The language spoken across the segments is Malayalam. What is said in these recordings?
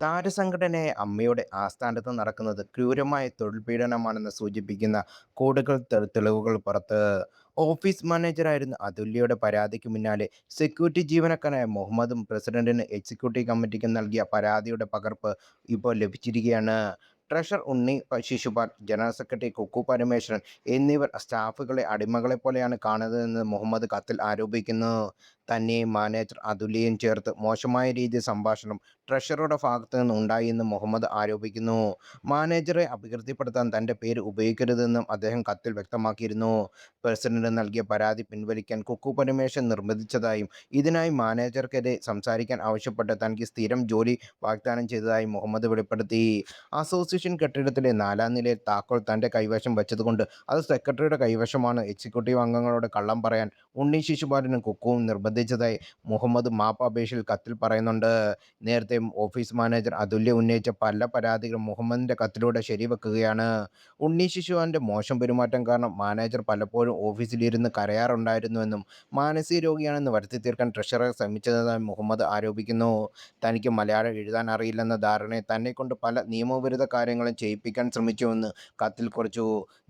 താരസംഘടനയായ അമ്മയുടെ ആസ്ഥാനത്ത് നടക്കുന്നത് ക്രൂരമായ തൊഴിൽ പീഡനമാണെന്ന് സൂചിപ്പിക്കുന്ന കൂടുതൽ തെളിവുകൾ പുറത്ത്. ഓഫീസ് മാനേജറായിരുന്ന അതുല്യയുടെ പരാതിക്ക് പിന്നാലെ സെക്യൂരിറ്റി ജീവനക്കാരനായ മുഹമ്മദും പ്രസിഡന്റിന് എക്സിക്യൂട്ടീവ് കമ്മിറ്റിക്കും നൽകിയ പരാതിയുടെ പകർപ്പ് ഇപ്പോൾ ലഭിച്ചിരിക്കുകയാണ്. ട്രഷറർ ഉണ്ണി ശിശുപാൽ, ജനറൽ സെക്രട്ടറി കുക്കു പരമേശ്വരൻ എന്നിവർ സ്റ്റാഫുകളെ അടിമകളെപ്പോലെയാണ് കാണുന്നതെന്ന് മുഹമ്മദ് കത്തിൽ ആരോപിക്കുന്നു. തന്നെയും മാനേജർ അതുല്യയും ചേർത്ത് മോശമായ രീതിയിൽ സംഭാഷണം ട്രഷററുടെ ഭാഗത്തു നിന്ന് ഉണ്ടായിയെന്നും മുഹമ്മദ് ആരോപിക്കുന്നു. മാനേജറെ അപകീർത്തിപ്പെടുത്താൻ തന്റെ പേര് ഉപയോഗിക്കരുതെന്നും അദ്ദേഹം കത്തിൽ വ്യക്തമാക്കിയിരുന്നു. പ്രസിഡന്റ് നൽകിയ പരാതി പിൻവലിക്കാൻ കുക്കു പരമേശ്വരൻ നിർബന്ധിച്ചതായും ഇതിനായി മാനേജർക്കെതിരെ സംസാരിക്കാൻ ആവശ്യപ്പെട്ട് തനിക്ക് സ്ഥിരം ജോലി വാഗ്ദാനം ചെയ്തതായും മുഹമ്മദ് വെളിപ്പെടുത്തി. അസോസിയേഷൻ കെട്ടിടത്തിലെ 4-ാം നിലയിൽ താക്കോൽ തന്റെ കൈവശം വെച്ചതുകൊണ്ട് അത് സെക്രട്ടറിയുടെ കൈവശമാണ്. എക്സിക്യൂട്ടീവ് അംഗങ്ങളോട് കള്ളം പറയാൻ ഉണ്ണി ശിശുപാലനും കുക്കുവും നിർബന്ധിച്ചതായി മുഹമ്മദ് മാപ്പ് അപേക്ഷയിൽ കത്തിൽ പറയുന്നുണ്ട്. നേരത്തെ ഓഫീസ് മാനേജർ അതുല്യ ഉന്നയിച്ച പല പരാതികളും മുഹമ്മദിന്റെ കത്തിലൂടെ ശരിവെക്കുകയാണ്. ഉണ്ണി ശിശുപാലിന്റെ മോശം പെരുമാറ്റം കാരണം മാനേജർ പലപ്പോഴും ഓഫീസിലിരുന്ന് കരയാറുണ്ടായിരുന്നുവെന്നും മാനസിക രോഗിയാണെന്ന് വരുത്തിത്തീർക്കാൻ ട്രഷറർ ശ്രമിച്ചതായി മുഹമ്മദ് ആരോപിക്കുന്നു. തനിക്ക് മലയാളം എഴുതാൻ അറിയില്ലെന്ന ധാരണയിൽ തന്നെക്കൊണ്ട് പല നിയമവിരുദ്ധ കാര്യങ്ങളും ചെയ്യിപ്പിക്കാൻ ശ്രമിച്ചുവെന്ന് കത്തിൽ കുറിച്ചു.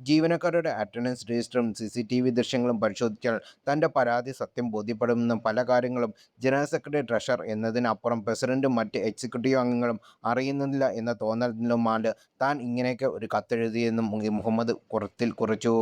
ജീവനക്കാരുടെ അറ്റൻഡൻസ് രജിസ്റ്ററും CCTV ദൃശ്യങ്ങളും പരിശോധിച്ചാൽ തന്റെ പരാതി സത്യം ബോധ്യപ്പെടുമെന്നും പല കാര്യങ്ങളും ജനറൽ സെക്രട്ടറി, ട്രഷറർ എന്നതിനപ്പുറം പ്രസിഡന്റും മറ്റ് എക്സിക്യൂട്ടീവ് അംഗങ്ങളും അറിയുന്നില്ല എന്ന തോന്നലിലുമാണ് താൻ ഇങ്ങനെയൊക്കെ ഒരു കത്തെഴുതിയെന്നും മുഹമ്മദ് കത്തിൽ കുറിച്ചു.